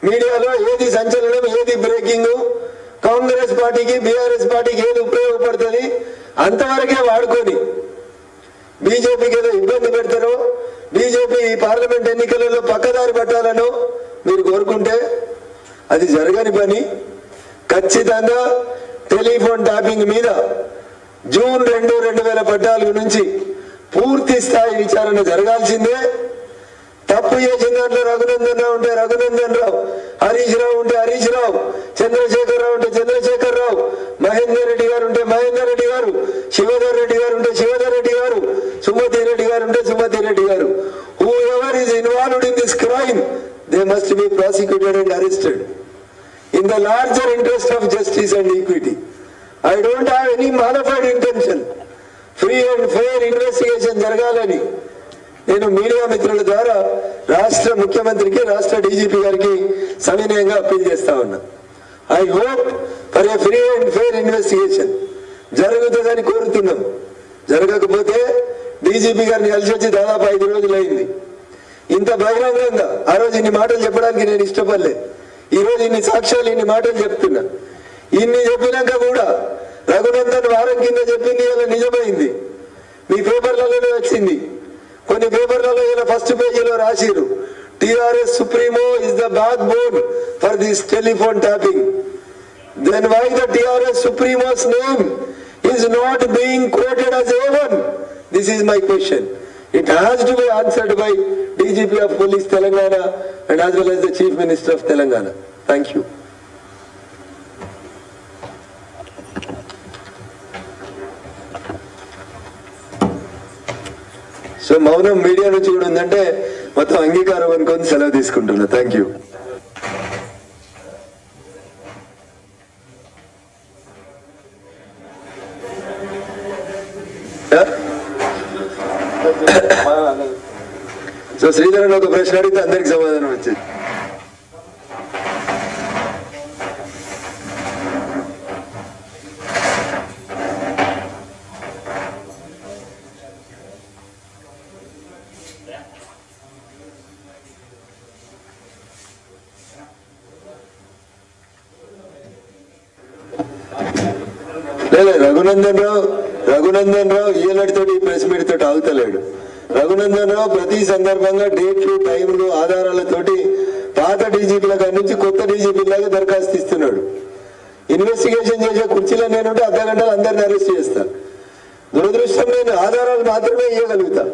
మీడియాలో ఏది సంచలనం, ఏది బ్రేకింగ్, కాంగ్రెస్ పార్టీకి బీఆర్ఎస్ పార్టీకి ఏది ఉపయోగపడుతుంది అంతవరకే వాడుకొని బీజేపీకి ఏదో ఇబ్బంది పెడతారో, బీజేపీ పార్లమెంట్ ఎన్నికలలో పక్కదారి పట్టాలనో మీరు కోరుకుంటే అది జరగని పని. ఖచ్చితంగా టెలిఫోన్ ట్యాపింగ్ మీద జూన్ 2, 2014 నుంచి పూర్తి స్థాయి విచారణ జరగాల్సిందే. తప్పు చేసిన దాంట్లో రఘునందన్ రావు ఉంటే రఘునందన్ రావు, హరీష్ రావు ఉంటే హరీష్ రావు, చంద్రశేఖర్ రావు ఉంటే చంద్రశేఖర్ రావు, మహేందర్ రెడ్డి గారు ఉంటే మహేందర్ రెడ్డి గారు, శివధర్ రెడ్డి గారు ఉంటే శివధర్ రెడ్డి గారు, సుమతి రెడ్డి గారు ఉంటే సుమతి రెడ్డి గారు. whoever is involved in this crime, they must be prosecuted and arrested in the larger interest of justice and equity. I don't have any modified intention. Free and fair investigation జరగాలని నేను మీడియా మిత్రుల ద్వారా రాష్ట్ర ముఖ్యమంత్రికి, రాష్ట్ర DGP గారికి సవినయంగా appeal చేస్తా ఉన్నా. I hope for a free and fair investigation జరుగుతుందని కోరుతున్నాం. జరగకపోతే డీజీపీ గారిని కలిసి వచ్చి దాదాపు 5 రోజులు అయింది. ఇంత బహిరంగంగా ఆ రోజు ఇన్ని మాటలు చెప్పడానికి నేను ఇష్టపడలే. ఈ రోజు ఇన్ని సాక్ష్యాలు, ఇన్ని మాటలు చెప్తున్నా. ఇన్ని చెప్పినాక కూడా రఘునందన్ వారం కింద చెప్పింది ఇలా నిజమైంది. మీ పేపర్లలోనే వచ్చింది. కొన్ని పేపర్లలో ఇలా ఫస్ట్ పేజీలో రాసిరు, TRS supremo is the backbone for this telephone tapping. Then why the TRS supremo's name is not being quoted as A1? This is my question. It has to be answered by DGP of Police Telangana and as well as the Chief Minister of Telangana. Thank you. So మౌనం media నుంచి కూడా ఉందంటే మొత్తం అంగీకారం అనుకొని సెలవు తీసుకుంటున్నా. Thank you. So Sridharan ఒక ప్రశ్న అడిగితే అందరికి సమాధానం వచ్చింది. లేదు రఘునందన్ రావు ఈఎల్ఐతో ప్రెస్ మీట్ తోటి ఆగుతలేడు. రఘునందన్ రావు ప్రతి సందర్భంగా డేట్లు, టైంలు, ఆధారాలతోటి పాత డీజీపీల కాడి నుంచి కొత్త డీజీపీలాగా దరఖాస్తు ఇస్తున్నాడు. ఇన్వెస్టిగేషన్ చేసే కుర్చీలో నేనుంటే అర్ధ గంటలు అందరిని అరెస్ట్ చేస్తా. దురదృష్టం, నేను ఆధారాలు మాత్రమే ఇవ్వగలుగుతా,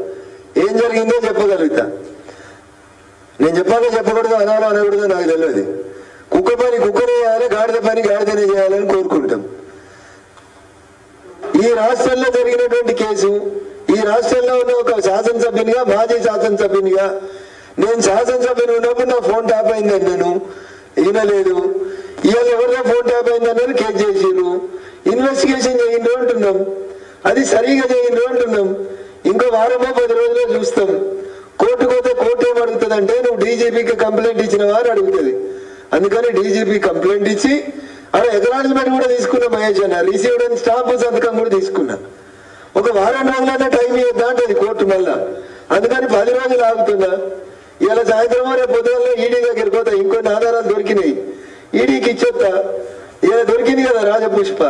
ఏం జరిగిందో చెప్పగలుగుతా. నేను చెప్పాలో చెప్పకూడదు, అనాలో అనకూడదో నాకు తెలియదు. కుక్క పని కుక్కనే చేయాలి, గాడిద పని గాడిదనే చేయాలని కోరుకుంటాం. ఈ రాష్ట్రంలో జరిగినటువంటి కేసు, ఈ రాష్ట్రంలో ఉన్న ఒక శాసనసభ్యునిగా, మాజీ శాసనసభ్యునిగా, నేను శాసనసభ్యుని ఉన్నప్పుడు నా ఫోన్ ట్యాప్ అయిందని నేను వినలేదు. ఇవాళ ఎవరిదో ఫోన్ ట్యాప్ అయిందన్నారు, కేసు చేసిరు. ఇన్వెస్టిగేషన్ చేయండి అంటున్నాం, అది సరిగా చేయండి అంటున్నాం. ఇంకో వారమో 10 రోజుల్లో చూస్తాం. కోర్టుకు పోతే కోర్టు ఏమడుగుతుంది అంటే, నువ్వు డీజీపీకి కంప్లైంట్ ఇచ్చినవా అని అడుగుతుంది. అందుకని డీజీపీ కంప్లైంట్ ఇచ్చి అలా ఎకనాలజ్మెంట్ కూడా తీసుకున్నా. మహేష్ అన్న రిసీవ్డ్ అని స్టాంప్ సంతకం కూడా తీసుకున్నా. ఒక వారం రోజులైనా టైం ఇవ్వద్దా అంటది కోర్టు మళ్ళా. అందుకని 10 రోజులు ఆగుతున్నా. ఇలా సాయంత్రం రేపు పొద్దున్న ఈడీ దగ్గరికి పోతా, ఇంకొన్ని ఆధారాలు దొరికినాయి, ఈడీకి ఇచ్చొస్తా. ఇలా దొరికింది కదా రాజపుష్ప,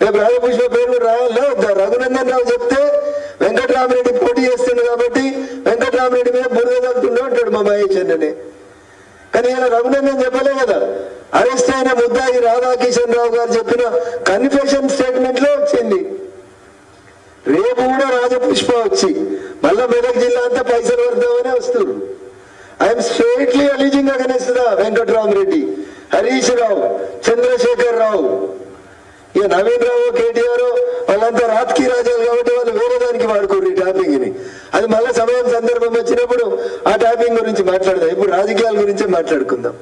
రేపు రాజపుష్ప పేరు కూడా రాయాలా వద్దా? రఘునందన్ రావు చెప్తే వెంకటరామరెడ్డి పోటీ చేస్తుండు కాబట్టి వెంకటరామరెడ్డి మీద బురద తగ్గుతుండే అంటాడు మా మహేష్ అన్ననే. కానీ ఇలా రఘునందన్ చెప్పలే కదా. అరెస్ట్ అయిన ముద్దాయి రాధాకిషన్ రావు గారు చెప్పిన కన్ఫెషన్ స్టేట్మెంట్ లో వచ్చింది. రేపు కూడా రాజపుష్ప వచ్చి మళ్ళా మెదక్ జిల్లా అంతా పైసలు వర్దామనే వస్తున్నారు. I'm straightly alleging against the Venkatarama Reddy, Harish Rao, Chandrashekar Rao. ఇక నవీన్ రావు, కేటీఆర్ వాళ్ళంతా రాజకీయ రాజాలు కాబట్టి వాళ్ళు వేరే దానికి వాడుకోరు ఈ ట్యాపింగ్ ని. అది మళ్ళీ సమయం సందర్భం వచ్చినప్పుడు ఆ ట్యాపింగ్ గురించి మాట్లాడదాం. ఇప్పుడు రాజకీయాల గురించే మాట్లాడుకుందాం.